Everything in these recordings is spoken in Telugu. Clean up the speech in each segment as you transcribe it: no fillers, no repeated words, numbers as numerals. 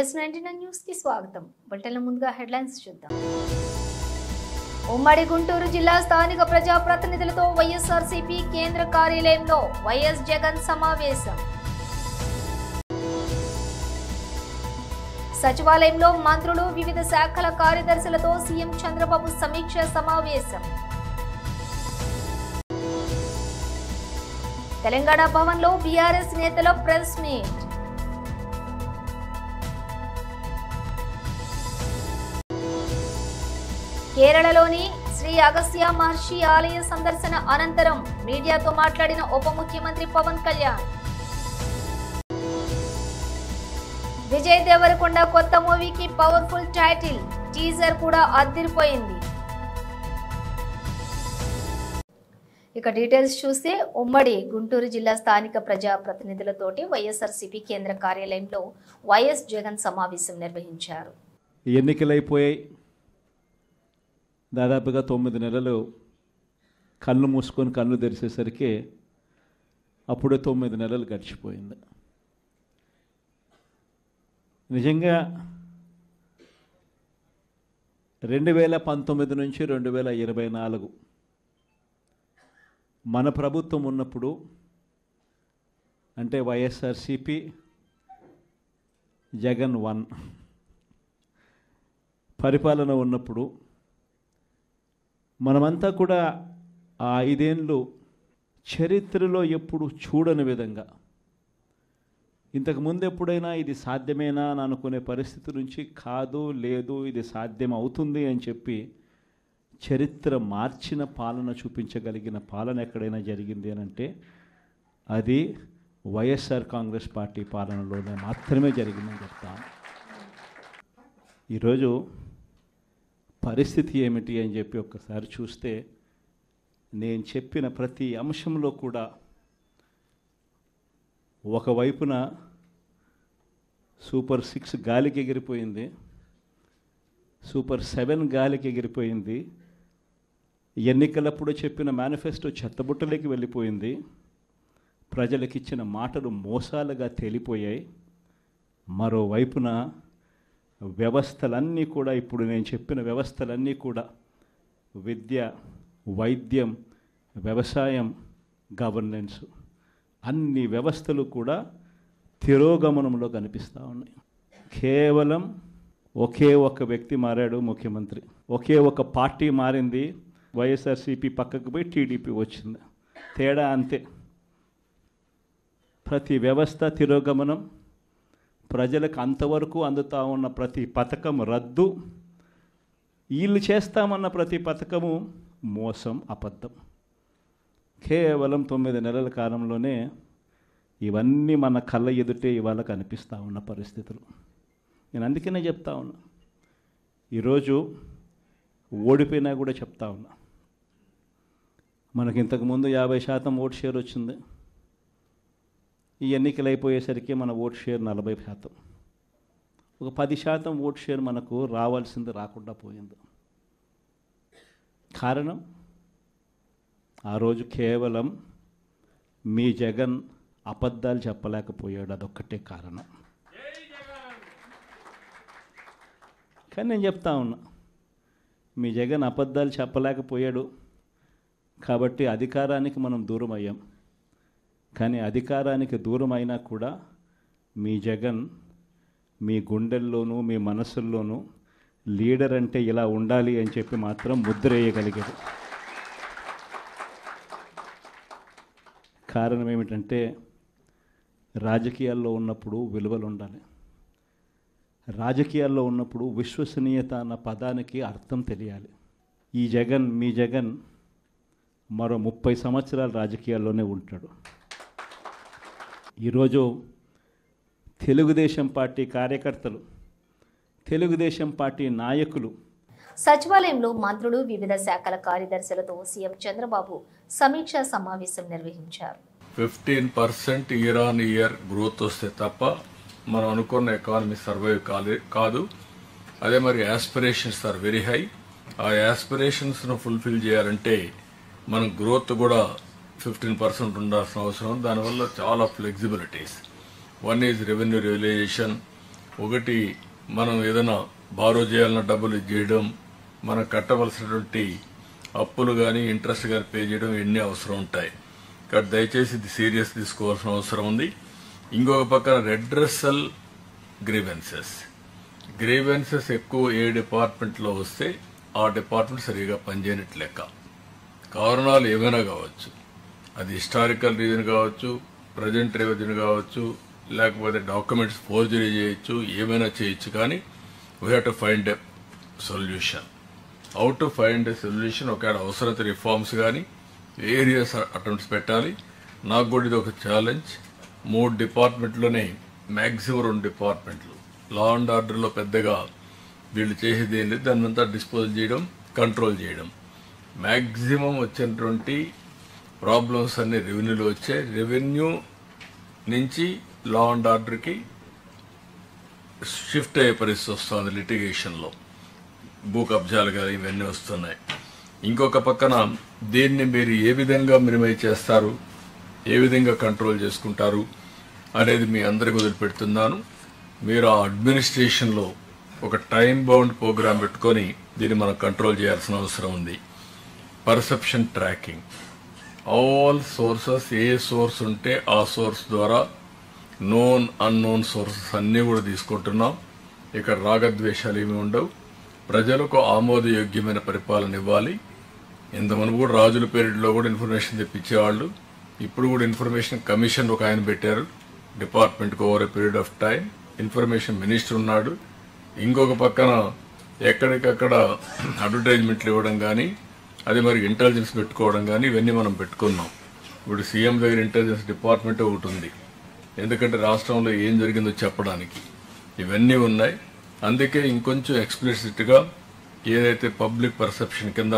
YS99 న్యూస్ కి స్వాగతం. బులెటిన్ల ముందుగా హెడ్లైన్స్ చూద్దాం. ఉమ్మడి గుంటూరు జిల్లా స్థానిక ప్రజా ప్రతినిధులతో వైఎస్ఆర్సీపీ కేంద్ర కార్యాలయంలో వైఎస్ జగన్ సమావేశం. సచివాలయంలో మంత్రులు వివిధ శాఖల కార్యదర్శులతో సీఎం చంద్రబాబు సమీక్ష సమావేశం. తెలంగాణ భవన్లో బీఆర్ఎస్ నేతల ప్రెస్ మీట్. కేరళలోని శ్రీ అగస్త్య మహర్షి ఆలయ సందర్శన అనంతరం మీడియాతో మాట్లాడిన ఉప ముఖ్యమంత్రి పవన్ కళ్యాణ్. విజయ్ దేవరకొండ కొత్త మూవీకి పవర్ఫుల్ టైటిల్, టీజర్ కూడా అదిరిపోయింది. ఇక డీటెయిల్స్ చూస్తే ఉమ్మడి గుంటూరు జిల్లా స్థానిక ప్రజా ప్రతినిధులతోటి వైఎస్ఆర్సీపీ కేంద్ర కార్యాలయంలో వైఎస్ జగన్ సమావేశం నిర్వహించారు. ఎన్నికలైపోయాయి. దాదాపుగా 9 నెలలు కళ్ళు మూసుకొని కళ్ళు తెరిచేసరికి అప్పుడే 9 నెలలు గడిచిపోయింది. నిజంగా 2019 నుంచి 2024 మన ప్రభుత్వం ఉన్నప్పుడు, అంటే వైఎస్ఆర్సీపీ జగన్ 1 పరిపాలన ఉన్నప్పుడు మనమంతా కూడా ఆ 5 ఏళ్ళు చరిత్రలో ఎప్పుడు చూడని విధంగా, ఇంతకుముందు ఎప్పుడైనా ఇది సాధ్యమేనా అని అనుకునే పరిస్థితి నుంచి కాదు, లేదు, ఇది సాధ్యం అవుతుంది అని చెప్పి చరిత్ర మార్చిన పాలన చూపించగలిగిన పాలన ఎక్కడైనా జరిగింది అని అంటే అది వైఎస్ఆర్ కాంగ్రెస్ పార్టీ పాలనలోనే మాత్రమే జరిగిందని చెప్తాను. ఈరోజు పరిస్థితి ఏమిటి అని చెప్పి ఒక్కసారి చూస్తే, నేను చెప్పిన ప్రతి అంశంలో కూడా ఒకవైపున సూపర్ 6 గాలికి ఎగిరిపోయింది, సూపర్ 7 గాలికి ఎగిరిపోయింది, ఎన్నికలప్పుడు చెప్పిన మేనిఫెస్టో చెత్తబుట్టలోకి వెళ్ళిపోయింది, ప్రజలకు ఇచ్చిన మాటలు మోసాలుగా తేలిపోయాయి. మరోవైపున వ్యవస్థలన్నీ కూడా, ఇప్పుడు నేను చెప్పిన వ్యవస్థలన్నీ కూడా విద్య, వైద్యం, వ్యవసాయం, గవర్నెన్స్, అన్ని వ్యవస్థలు కూడా తిరోగమనంలో కనిపిస్తూ ఉన్నాయి. కేవలం ఒకే ఒక వ్యక్తి మారాడు ముఖ్యమంత్రి, ఒకే ఒక పార్టీ మారింది, వైఎస్ఆర్సీపీ పక్కకు పోయి టీడీపీ వచ్చింది. తేడా అంతే. ప్రతి వ్యవస్థ తిరోగమనం, ప్రజలకు అంతవరకు అందుతూ ఉన్న ప్రతి పథకం రద్దు, వీళ్ళు చేస్తామన్న ప్రతి పథకము మోసం, అబద్ధం. కేవలం 9 నెలల కాలంలోనే ఇవన్నీ మన కళ్ళ ఎదుటే ఇవాళ కనిపిస్తూ ఉన్న పరిస్థితులు. నేను అందుకనే చెప్తా ఉన్నా, ఈరోజు ఓడిపోయినా కూడా చెప్తా ఉన్నా, మనకి ఇంతకుముందు 50% ఓట్ షేర్ వచ్చింది. ఈ ఎన్నికలు అయిపోయేసరికి మన ఓట్ షేర్ 40%. ఒక 10% ఓట్ షేర్ మనకు రావాల్సింది రాకుండా పోయింది. కారణం, ఆ రోజు కేవలం మీ జగన్ అబద్ధాలు చెప్పలేకపోయాడు, అదొక్కటే కారణం. కానీ నేను చెప్తా ఉన్నా, మీ జగన్ అబద్ధాలు చెప్పలేకపోయాడు కాబట్టి అధికారానికి మనం దూరం అయ్యాం. కానీ అధికారానికి దూరం అయినా కూడా మీ జగన్ మీ గుండెల్లోనూ మీ మనసుల్లోనూ లీడర్ అంటే ఇలా ఉండాలి అని చెప్పి మాత్రం ముద్ర వేయగలిగాడు. కారణం ఏమిటంటే, రాజకీయాల్లో ఉన్నప్పుడు విలువలు ఉండాలి, రాజకీయాల్లో ఉన్నప్పుడు విశ్వసనీయత అన్న పదానికి అర్థం తెలియాలి. ఈ జగన్, మీ జగన్ మరో 30 సంవత్సరాలు రాజకీయాల్లోనే ఉంటాడు. ఈరోజు తెలుగుదేశం పార్టీ కార్యకర్తలు, తెలుగుదేశం పార్టీ నాయకులు సచివాలయంలో మంత్రులు వివిధ శాఖల కార్యదర్శులతో సీఎం చంద్రబాబు సమీక్ష సమావేశం నిర్వహించారు. 15% ఇయర్ ఆన్ ఇయర్ గ్రోత్ వస్తే తప్ప మనం అనుకున్న ఎకానమీ సర్వైవ్ కాదు. అదే మరి యాస్పిరేషన్స్ ఆర్ వెరీ హై. ఆ యాస్పిరేషన్స్ను ఫుల్ఫిల్ చేయాలంటే మనం గ్రోత్ కూడా 15% ఉండాల్సిన అవసరం. దానివల్ల చాలా flexibilities. One is revenue realization, ఒకటి, మనం ఏదైనా బారో చేయాలన్న డబ్బులు చేయడం, మనం కట్టవలసినటువంటి అప్పులు కానీ ఇంట్రెస్ట్ కానీ పే చేయడం ఎన్ని అవసరం ఉంటాయి. కాబట్టి దయచేసి ఇది సీరియస్ తీసుకోవాల్సిన అవసరం ఉంది. ఇంకొక పక్కన రెడ్రెసల్ గ్రీవెన్సెస్ ఎక్కువ ఏ డిపార్ట్మెంట్లో వస్తే ఆ డిపార్ట్మెంట్ సరిగా పనిచేయనట్లు లెక్క. కారణాలు ఏమైనా కావచ్చు, అది హిస్టారికల్ రీజన్ కావచ్చు, ప్రజెంట్ రీజన్ కావచ్చు, లేకపోతే డాక్యుమెంట్స్ ఫోర్జరీ చేయొచ్చు, ఏమైనా చేయొచ్చు. కానీ we have to find a solution. How to find a solution, ఒకవేళ అవసరత రిఫార్మ్స్ కానీ వేరియస్ అటెంప్ట్స్ పెట్టాలి. నాకు కూడా ఇది ఒక ఛాలెంజ్. 3 డిపార్ట్మెంట్లోనే మ్యాక్సిమం 2 డిపార్ట్మెంట్లు లా అండ్ ఆర్డర్లో పెద్దగా వీళ్ళు చేసేది ఏం లేదు, దాన్ని అంతా డిస్పోజ్ చేయడం, కంట్రోల్ చేయడం. మ్యాక్సిమం వచ్చినటువంటి ప్రాబ్లమ్స్ అన్ని రెవెన్యూలో వచ్చాయి. రెవెన్యూ నుంచి లా అండ్ ఆర్డర్కి షిఫ్ట్ అయ్యే పరిస్థితి వస్తుంది. లిటిగేషన్లో భూ కబ్జాలు కానీ ఇవన్నీ వస్తున్నాయి. ఇంకొక పక్కన దీన్ని మీరు ఏ విధంగా మినిమైజ్ చేస్తారు, ఏ విధంగా కంట్రోల్ చేసుకుంటారు అనేది మీ అందరికి వదిలిపెడుతున్నాను. మీరు ఆ అడ్మినిస్ట్రేషన్లో ఒక టైం బౌండ్ ప్రోగ్రామ్ పెట్టుకొని దీన్ని మనం కంట్రోల్ చేయాల్సిన అవసరం ఉంది. పర్సెప్షన్ ట్రాకింగ్, ఆల్ సోర్సెస్, ఏ సోర్స్ ఉంటే ఆ సోర్స్ ద్వారా నోన్ అన్నోన్ సోర్సెస్ అన్నీ కూడా తీసుకుంటున్నాం. ఇక్కడ రాగద్వేషాలు ఏమి ఉండవు. ప్రజలకు ఆమోదయోగ్యమైన పరిపాలన ఇవ్వాలి. ఇంతమంది కూడా రాజుల పీరియడ్లో కూడా ఇన్ఫర్మేషన్ తెప్పించేవాళ్ళు. ఇప్పుడు కూడా ఇన్ఫర్మేషన్ కమిషన్ ఒక ఆయన పెట్టారు డిపార్ట్మెంట్కి. Over a period of time information minister ఉన్నాడు. ఇంకొక పక్కన ఎక్కడికక్కడ అడ్వర్టైజ్మెంట్లు ఇవ్వడం కానీ, అది మరి ఇంటెలిజెన్స్ పెట్టుకోవడం కానీ ఇవన్నీ మనం పెట్టుకున్నాం. ఇప్పుడు సీఎం దగ్గర ఇంటెలిజెన్స్ డిపార్ట్మెంట్ ఒకటి ఉంది, ఎందుకంటే రాష్ట్రంలో ఏం జరిగిందో చెప్పడానికి. ఇవన్నీ ఉన్నాయి. అందుకే ఇంకొంచెం ఎక్స్ప్లిసిట్గా ఏదైతే పబ్లిక్ పర్సెప్షన్ కింద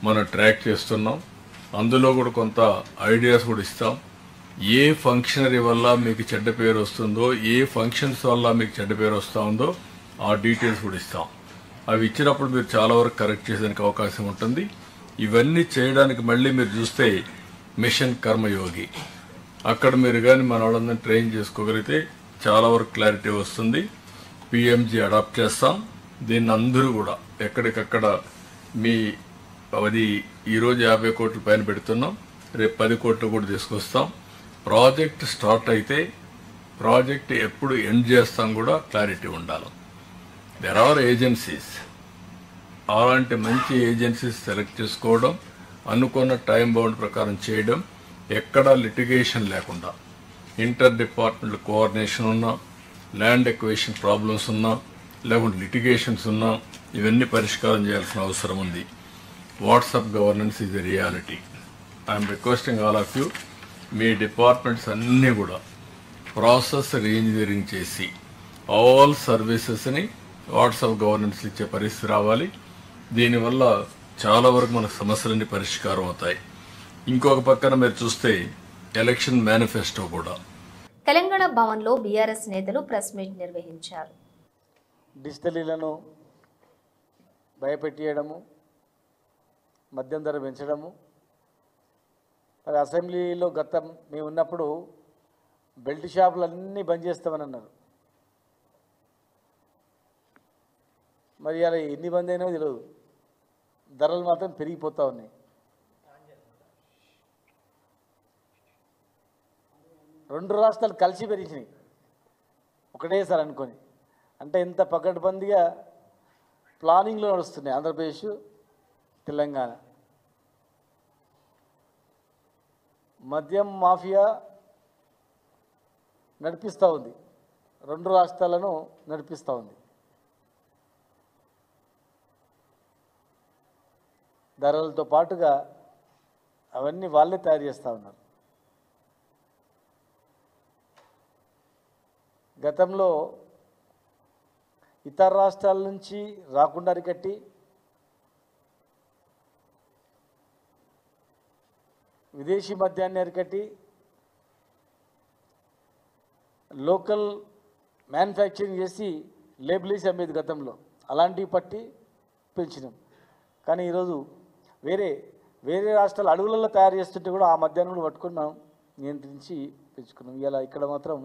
మనం ట్రాక్ చేస్తున్నాం, అందులో కూడా కొంత ఐడియాస్ కూడా ఇస్తాం. ఏ ఫంక్షనరీ వల్ల మీకు చెడ్డ పేరు వస్తుందో, ఏ ఫంక్షన్స్ వల్ల మీకు చెడ్డ పేరు వస్తూ ఉందో ఆ డీటెయిల్స్ కూడా ఇస్తాం. అవి ఇచ్చినప్పుడు మీరు చాలా వరకు కరెక్ట్ చేసేందుకు అవకాశం ఉంటుంది. ఇవన్నీ చేయడానికి మళ్ళీ మీరు చూస్తే మిషన్ కర్మయోగి, అక్కడ మీరు కానీ మన వాళ్ళందరినీ ట్రైన్ చేసుకోగలిగితే చాలా వరకు క్లారిటీ వస్తుంది. పిఎంజీ అడాప్ట్ చేస్తాం. దీన్ని అందరూ కూడా ఎక్కడికక్కడ మీ అది ఈరోజు 50 కోట్ల పైన పెడుతున్నాం, రేపు 10 కోట్లు కూడా తీసుకొస్తాం. ప్రాజెక్ట్ స్టార్ట్ అయితే ప్రాజెక్ట్ ఎప్పుడు ఎండ్ చేస్తాం కూడా క్లారిటీ ఉండాలి. దెర్ ఆర్ ఏజెన్సీస్, అలాంటి మంచి ఏజెన్సీస్ సెలెక్ట్ చేసుకోవడం, అనుకున్న టైం బౌండ్ ప్రకారం చేయడం, ఎక్కడా లిటిగేషన్ లేకుండా ఇంటర్ డిపార్ట్మెంట్ కోఆర్డినేషన్ ఉన్నా, ల్యాండ్ ఎక్వేషన్ ప్రాబ్లమ్స్ ఉన్నా, లేకుంటే లిటిగేషన్స్ ఉన్నా ఇవన్నీ పరిష్కారం చేయాల్సిన అవసరం ఉంది. WhatsApp governance is a reality. I'm requesting all of you, me departments అన్నీ కూడా ప్రాసెస్ రీఇంజనీరింగ్ చేసి ఆల్ సర్వీసెస్ని వాట్సాప్ గవర్నెన్స్ ఇచ్చే పరిస్థితి రావాలి. దీనివల్ల చాలా వరకు మన సమస్యలన్నీ పరిష్కారం అవుతాయి. ఇంకొక పక్కన మీరు చూస్తే ఎలక్షన్ మేనిఫెస్టో కూడా. తెలంగాణ భవన్లో బీఆర్ఎస్ నేతలు ప్రెస్ మీట్ నిర్వహించారు. డిజిటలీలను భయపెట్టియడము, మద్యం ధర పెంచడము. మరి అసెంబ్లీలో గతం మేము ఉన్నప్పుడు బెల్ట్ షాపులన్నీ బంద్ చేస్తామని అన్నారు. మరి అలా ఎన్ని బంద్ అయినా తెలియదు, ధరలు మాత్రం పెరిగిపోతూ ఉన్నాయి. రెండు రాష్ట్రాలు కలిసి పెరిగినాయి ఒకటేసారి అనుకొని. అంటే ఎంత పకడ్బందీగా ప్లానింగ్లో నడుస్తున్నాయి ఆంధ్రప్రదేశ్, తెలంగాణ. మద్యం మాఫియా నడిపిస్తూ ఉంది, రెండు రాష్ట్రాలను నడిపిస్తూ ఉంది. ధరలతో పాటుగా అవన్నీ వాళ్ళే తయారు చేస్తూ ఉన్నారు. గతంలో ఇతర రాష్ట్రాల నుంచి రాకుండా అరికట్టి విదేశీ మద్యాన్ని అరికట్టి లోకల్ మ్యానుఫ్యాక్చరింగ్ చేసి లేబుల్ వేసి అమ్మేది గతంలో. అలాంటివి పట్టి పెంచినాం. కానీ ఈరోజు వేరే వేరే రాష్ట్రాలు అడవులలో తయారు చేస్తుంటే కూడా ఆ మద్యాన్ని కూడా పట్టుకున్నాం, నియంత్రించి పెంచుకున్నాం. ఇలా ఇక్కడ మాత్రం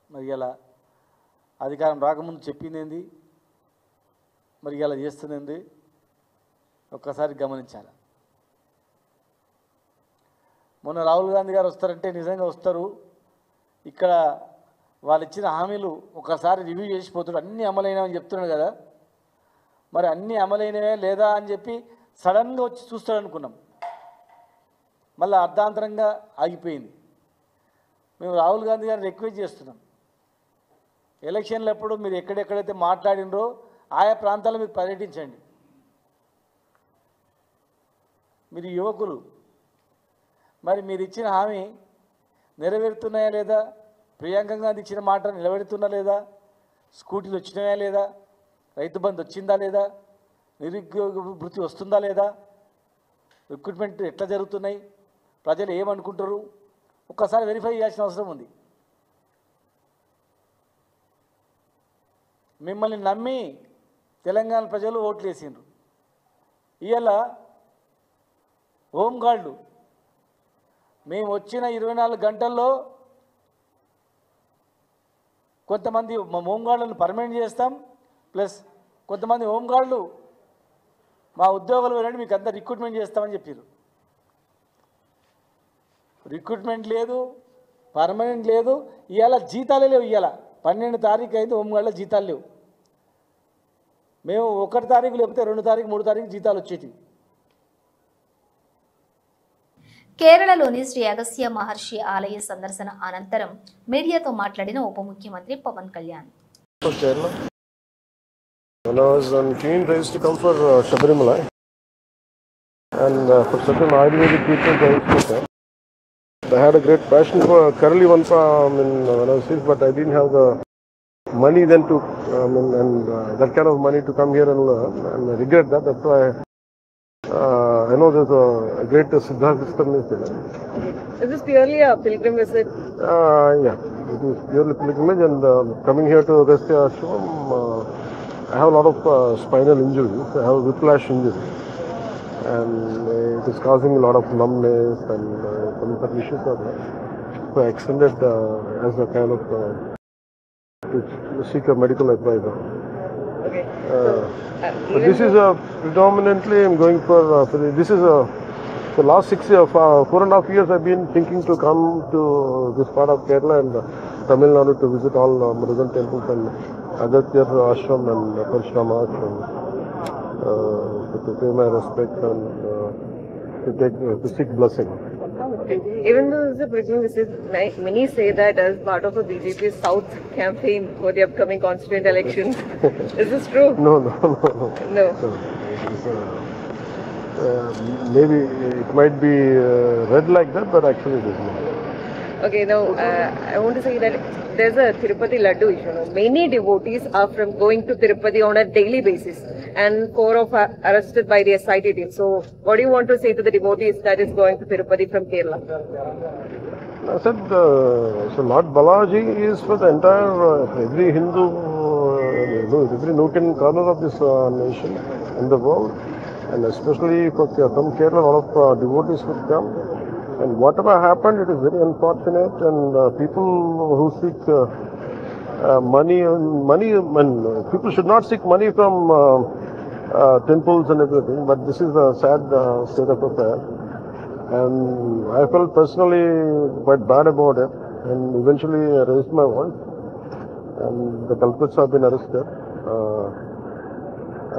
మరి ఇలా అధికారం రాకముందు చెప్పింది ఏంది, మరి ఇలా చేస్తుంది ఒక్కసారి గమనించాలి. మొన్న రాహుల్ గాంధీ గారు వస్తారంటే నిజంగా వస్తారు. ఇక్కడ వాళ్ళు ఇచ్చిన హామీలు ఒకసారి రివ్యూ చేసిపోతాడు. అన్నీ అమలైనవని చెప్తున్నాడు కదా, మరి అన్నీ అమలైనవే లేదా అని చెప్పి సడన్గా వచ్చి చూస్తాడు అనుకున్నాం. మళ్ళీ అర్ధాంతరంగా ఆగిపోయింది. మేము రాహుల్ గాంధీ గారిని రిక్వెస్ట్ చేస్తున్నాం, ఎలక్షన్లప్పుడు మీరు ఎక్కడెక్కడైతే మాట్లాడినరో ఆయా ప్రాంతాల్లో మీరు పర్యటించండి. మీరు యువకులు, మరి మీరు ఇచ్చిన హామీ నెరవేరుతున్నాయా లేదా, ప్రియాంక గాంధీ ఇచ్చిన మాట నిలబెడుతున్నా లేదా, స్కూటీలు వచ్చినాయా లేదా, రైతు బంధు వచ్చిందా లేదా, నిరుద్యోగ వృత్తి వస్తుందా లేదా, రిక్రూట్మెంట్ ఎట్లా జరుగుతున్నాయి, ప్రజలు ఏమనుకుంటారు, ఒక్కసారి వెరిఫై చేయాల్సిన అవసరం ఉంది. మిమ్మల్ని నమ్మి తెలంగాణ ప్రజలు ఓట్లు వేసిండ్రు. ఇవాళ హోంగార్డు మేము వచ్చిన 24 గంటల్లో కొంతమంది హోంగార్డులను పర్మనెంట్ చేస్తాం, ప్లస్ కొంతమంది హోంగార్డులు మా ఉద్యోగాలు వెళ్ళండి మీకు అంతా రిక్రూట్మెంట్ చేస్తామని చెప్పారు. రిక్రూట్మెంట్ లేదు, పర్మనెంట్ లేదు. ఇవాళ జీతాలే లేవు. ఇవాళ 12 తారీఖు అయింది, హోంగార్డులో జీతాలు లేవు. మేము 1 తారీఖు లేకపోతే 2 తారీఖు 3 తారీఖు జీతాలు వచ్చేటివి. కేరళలోని శ్రీ అగస్త్య మహర్షి ఆలయ సందర్శన అనంతరం మీడియాతో మాట్లాడిన ఉప ముఖ్యమంత్రి Pawan Kalyan. When I was on keen race to come for Shabarimala, and for certain Ayurvedic treatment I used to come. I had a great passion for Kerala when I was sick, but I didn't have the money then to that kind of money to come here and learn, and I regret that. That's why I know there's a great Siddharth system is there. Is this purely a pilgrim visit? Yeah, it is purely pilgrimage, and coming here to Agastya Ashram, I have a lot of spinal injuries. I have a whiplash injury, and it is causing a lot of numbness and some issues are there. So I extended as a kind of to seek a medical advisor. Okay. But this is predominantly I'm going for this is the last 4.5 years I've been thinking to come to this part of Kerala and Tamil Nadu to visit all Murugan temples and Agastya Ashram and Parishrama Ashram to pay my respects and to seek blessing. Even though this is a pilgrim visit, many say that as part of a BJP South campaign for the upcoming constituent elections. Is this true? No. No. Maybe it might be read like that, but actually it is not. Okay, now I want to say that there's a Tirupati Laddu issue. Many devotees are going to Tirupati on a daily basis, and 4 of arrested by the SIT team. So, what do you want to say to the devotees that is going to Tirupati from Kerala? I said, so Lord Balaji is for the entire, every Hindu, every nook and corner of this nation in the world, and especially for from Kerala, a lot of devotees would come. And whatever happened, it is very unfortunate, and people who seek money, people should not seek money from temples and everything, but this is a sad state of affairs. And I felt personally quite bad about it, and eventually I raised my voice, and the culprits have been arrested.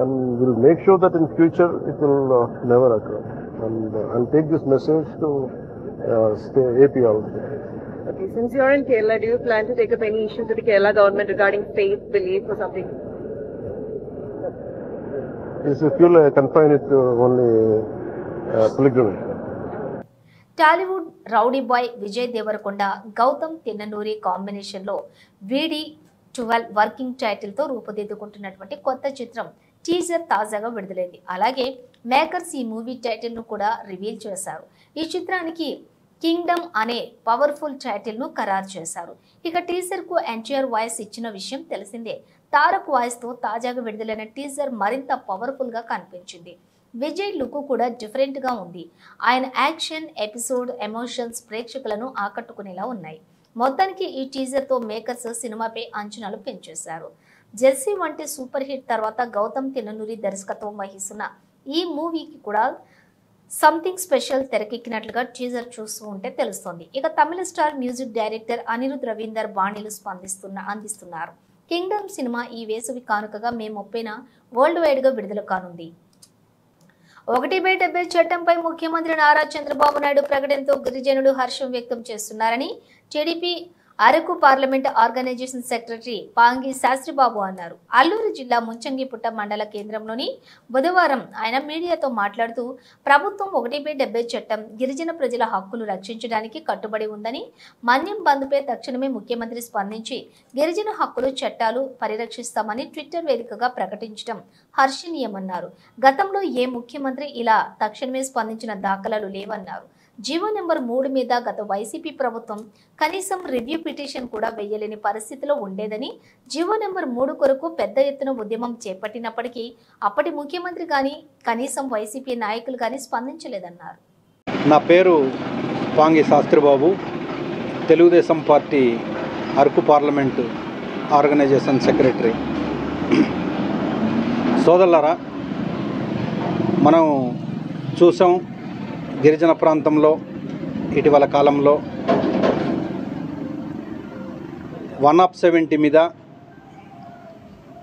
And we'll make sure that in future it will never occur. And I'll take this message to AP also. Okay, since you're in Kerala, do you plan to take up any issue to the Kerala government regarding faith, belief or something? Yes, if you'll confine it to only pilgrimage. Tollywood rowdy boy Vijay Deverakonda Gowtam Tinnanuri కాంబినేషన్లో VD12 వర్కింగ్ టైటిల్తో రూపుదిద్దుకుంటున్నటువంటి కొత్త చిత్రం టీజర్ తాజాగా విడుదలైంది. అలాగే మేకర్స్ ఈ మూవీ టైటిల్ను కూడా రివీల్ చేశారు. ఈ చిత్రానికి కింగ్డమ్ అనే పవర్ఫుల్ టైటిల్ను ఖరారు చేశారు. ఇక టీజర్కు ఎన్టీఆర్ వాయిస్ ఇచ్చిన విషయం తెలిసిందే. తారక్ వాయిస్తో తాజాగా విడుదలైన టీజర్ మరింత పవర్ఫుల్గా కనిపించింది. విజయ్ లుక్ కూడా డిఫరెంట్గా ఉంది. ఆయన యాక్షన్, ఎపిసోడ్, ఎమోషన్స్ ప్రేక్షకులను ఆకట్టుకునేలా ఉన్నాయి. మొత్తానికి ఈ టీజర్ తో మేకర్స్ సినిమాపై అంచనాలు పెంచేశారు. జెర్సీ వంటి సూపర్ హిట్ తర్వాత గౌతమ్ తిన్ననూరి దర్శకత్వం వహిస్తున్న ఈ మూవీకి కూడా సంథింగ్ స్పెషల్ తెరకెక్కినట్లుగా టీజర్ చూస్తూ ఉంటే తెలుస్తోంది. ఇక తమిళ star music director Anirudh Ravinder బాణీలు అందిస్తున్నారు. కింగ్డమ్ సినిమా ఈ వేసవి కానుకగా మే 30న వరల్డ్ వైడ్ గా విడుదల కానుంది. 1/70 చట్టంపై ముఖ్యమంత్రి నారా చంద్రబాబు నాయుడు ప్రకటనతో గిరిజనులు హర్షం వ్యక్తం చేస్తున్నారని TDP Araku parliament organization secretary Pangi Sastribabu అన్నారు. అల్లూరు జిల్లా ముంచంగిపుట్ట మండల కేంద్రంలోని బుధవారం ఆయన మీడియాతో మాట్లాడుతూ ప్రభుత్వం 1/70 చట్టం గిరిజన ప్రజల హక్కులు రక్షించడానికి కట్టుబడి ఉందని, మన్యం బంద్పై తక్షణమే ముఖ్యమంత్రి స్పందించి గిరిజన హక్కులు చట్టాలు పరిరక్షిస్తామని ట్విట్టర్ వేదికగా ప్రకటించడం హర్షణీయమన్నారు. గతంలో ఏ ముఖ్యమంత్రి ఇలా తక్షణమే స్పందించిన దాఖలాలు లేవన్నారు. జీవో నెంబర్ 3 మీద గత వైసీపీ ప్రభుత్వం కనీసం రివ్యూ పిటిషన్ కూడా వేయలేని పరిస్థితిలో ఉండేదని, జీవో నెంబర్ 3 కొరకు పెద్ద ఎత్తున ఉద్యమం చేపట్టినప్పటికీ అప్పటి ముఖ్యమంత్రి కానీ కనీసం వైసీపీ నాయకులు కానీ స్పందించలేదన్నారు. నా పేరు Pangi Sastribabu, Telugu Desam party Araku parliament organization secretary. సోదరులారా, మనం చూసాం గిరిజన ప్రాంతంలో ఇటీవల కాలంలో 170 మీద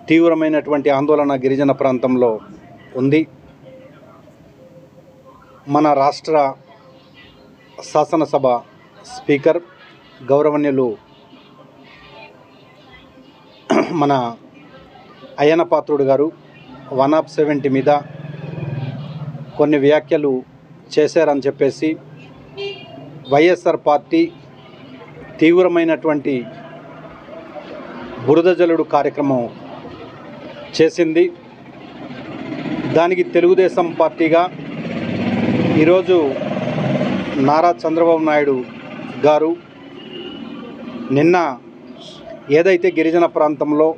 తీవ్రమైనటువంటి ఆందోళన గిరిజన ప్రాంతంలో ఉంది. మన రాష్ట్ర శాసనసభ స్పీకర్ గౌరవనీయులు మన అయ్యన్న పాత్రుడు గారు 170 మీద కొన్ని వ్యాఖ్యలు చేశారని చెప్పేసి వైఎస్ఆర్ పార్టీ తీవ్రమైనటువంటి బురద జల్లుడు కార్యక్రమం చేసింది. దానికి తెలుగుదేశం పార్టీగా ఈరోజు నారా చంద్రబాబు నాయుడు గారు నిన్న ఏదైతే గిరిజన ప్రాంతంలో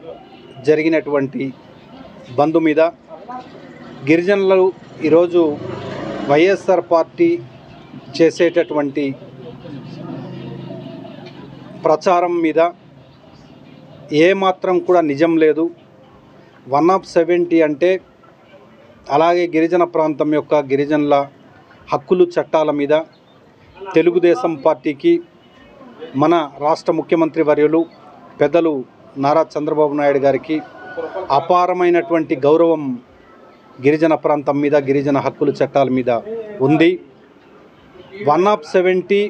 జరిగినటువంటి బంద్ మీద గిరిజనులు ఈరోజు వైఎస్ఆర్ పార్టీ చేసేటటువంటి ప్రచారం మీద ఏమాత్రం కూడా నిజం లేదు. 170 అంటే అలాగే గిరిజన ప్రాంతం యొక్క గిరిజనుల హక్కులు చట్టాల మీద తెలుగుదేశం పార్టీకి మన రాష్ట్ర ముఖ్యమంత్రి వర్యులు పెద్దలు నారా చంద్రబాబు నాయుడు గారికి అపారమైనటువంటి గౌరవం గిరిజన ప్రాంతం మీద, గిరిజన హక్కుల చట్టాల మీద ఉంది. 170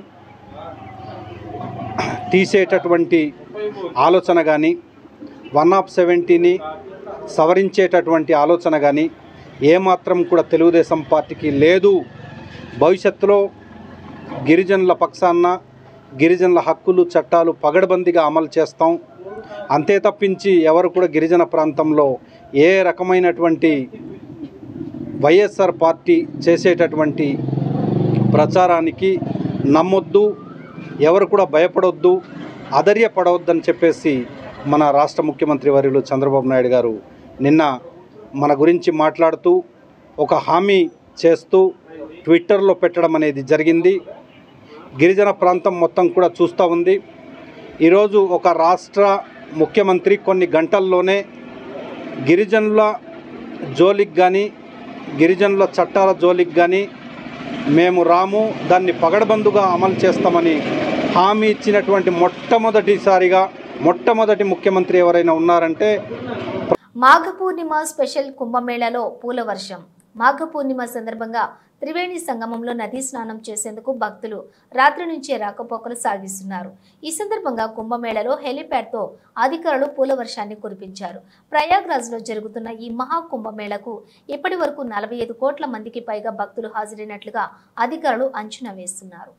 తీసేటటువంటి ఆలోచన కానీ, 170ని సవరించేటటువంటి ఆలోచన కానీ ఏమాత్రం కూడా తెలుగుదేశం పార్టీకి లేదు. భవిష్యత్తులో గిరిజనుల పక్షాన గిరిజనుల హక్కులు చట్టాలు పగడబందీగా అమలు చేస్తాం. అంతే తప్పించి ఎవరు కూడా గిరిజన ప్రాంతంలో ఏ రకమైనటువంటి వైఎస్ఆర్ పార్టీ చేసేటటువంటి ప్రచారానికి నమ్మొద్దు, ఎవరు కూడా భయపడొద్దు, అధైర్యపడవద్దని చెప్పేసి మన రాష్ట్ర ముఖ్యమంత్రి వర్యులు చంద్రబాబు నాయుడు గారు నిన్న మన గురించి మాట్లాడుతూ ఒక హామీ చేస్తూ ట్విట్టర్లో పెట్టడం అనేది జరిగింది. గిరిజన ప్రాంతం మొత్తం కూడా చూస్తూ ఉంది. ఈరోజు ఒక రాష్ట్ర ముఖ్యమంత్రి కొన్ని గంటల్లోనే గిరిజనుల జోలికి కానీ, గిరిజనుల చట్టాల జోలికి కానీ మేము రాము, దాన్ని పగడబందుగా అమలు చేస్తామని హామీ ఇచ్చినటువంటి మొట్టమొదటి ముఖ్యమంత్రి ఎవరైనా ఉన్నారంటే మాఘ పూర్ణిమ స్పెషల్ కుంభమేళాలో పూల వర్షం. మాఘ పూర్ణిమ సందర్భంగా త్రివేణి సంగమంలో నదీ స్నానం చేసేందుకు భక్తులు రాత్రి నుంచే రాకపోకలు సాగిస్తున్నారు. ఈ సందర్భంగా కుంభమేళలో హెలిప్యాడ్తో అధికారులు పూల వర్షాన్ని కురిపించారు. ప్రయాగ్రాజ్లో జరుగుతున్న ఈ మహా కుంభమేళకు ఇప్పటి వరకు 45 కోట్ల మందికి పైగా భక్తులు హాజరైనట్లుగా అధికారులు అంచనా వేస్తున్నారు.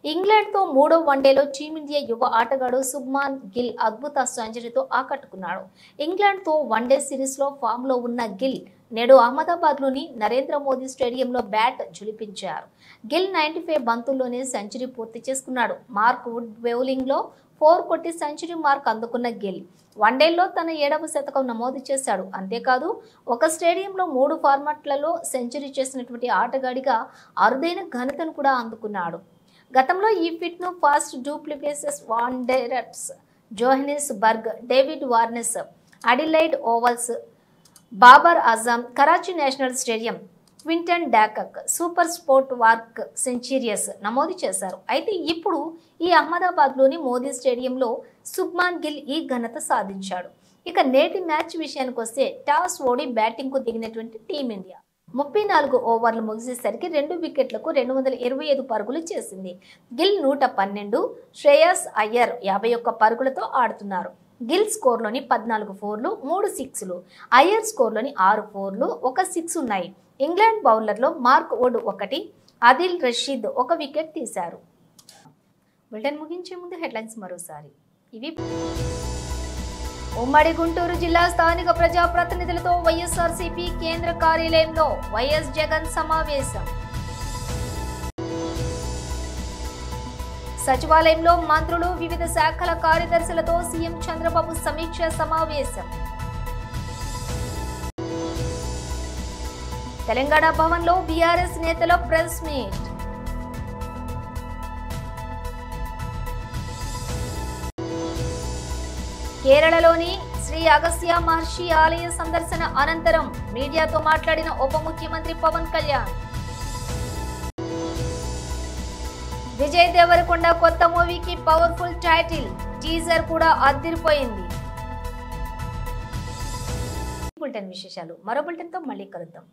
ఇంగ్లాండ్తో 3వ వన్డేలో టీమిండియా యువ ఆటగాడు శుభ్మాన్ గిల్ అద్భుత సెంచరీతో ఆకట్టుకున్నాడు. ఇంగ్లాండ్తో వన్డే సిరీస్లో ఫామ్లో ఉన్న గిల్ నేడు అహ్మదాబాద్లోని నరేంద్ర మోదీ స్టేడియంలో బ్యాట్ ఝుళిపించారు. గిల్ 95 బంతుల్లోనే సెంచరీ పూర్తి చేసుకున్నాడు. మార్క్ వుడ్ బౌలింగ్లో 4 కొట్టి సెంచరీ మార్క్ అందుకున్న గిల్ వన్డేల్లో తన 7వ శతకం నమోదు చేశాడు. అంతేకాదు ఒక స్టేడియంలో 3 ఫార్మాట్లలో సెంచరీ చేసినటువంటి ఆటగాడిగా అరుదైన ఘనతను కూడా అందుకున్నాడు. గతంలో ఈ ఫిట్ను ఫాస్ట్ డూప్లికేసెస్ Wanderers Johannesburg, David Warner, Adelaide Oval, Babar Azam, Karachi National Stadium, Quinton de Kock, Super Sport Park centuries నమోదు చేశారు. అయితే ఇప్పుడు ఈ అహ్మదాబాద్లోని మోదీ స్టేడియంలో శుభ్మాన్ గిల్ ఈ ఘనత సాధించాడు. ఇక నేటి మ్యాచ్ విషయానికి వస్తే టాస్ ఓడి బ్యాటింగ్కు దిగినటువంటి టీమిండియా 34 ఓవర్లు ముగిసేసరికి 2 వికెట్లకు 225 పరుగులు చేసింది. గిల్ 112, శ్రేయస్ అయ్యర్ 51 పరుగులతో ఆడుతున్నారు. గిల్ స్కోర్లోని 14 ఫోర్లు, 3 సిక్స్లు, అయ్యర్ స్కోర్లోని 6 ఫోర్లు, 1 సిక్స్ ఉన్నాయి. ఇంగ్లాండ్ బౌలర్లో Mark Wood 1, Adil Rashid 1 wicket తీశారు. బులెటిన్ ముగించే ముందు హెడ్లైన్స్ మరోసారి. ఇవి ఉమ్మడి గుంటూరు జిల్లా స్థానిక ప్రజాప్రతినిధులతో వైఎస్ఆర్సీపీ కేంద్ర కార్యాలయంలో వైఎస్ జగన్ సమావేశం. సచివాలయంలో మంత్రులు, వివిధ శాఖల కార్యదర్శులతో సీఎం చంద్రబాబు సమీక్ష సమావేశం. తెలంగాణ భవన్లో బీఆర్ఎస్ నేతల ప్రెస్ మీట్. కేరళలోని శ్రీ అగస్త్య మహర్షి ఆలయ సందర్శన అనంతరం మీడియాతో మాట్లాడిన ఉప ముఖ్యమంత్రి పవన్ కళ్యాణ్. విజయ్ దేవరకొండ కొత్త మూవీకి పవర్ఫుల్ టైటిల్, టీజర్ కూడా అదిరిపోయింది. బులెటిన్ విశేషాలు మరో బులెటిన్తో మళ్ళీ కలుద్దాం.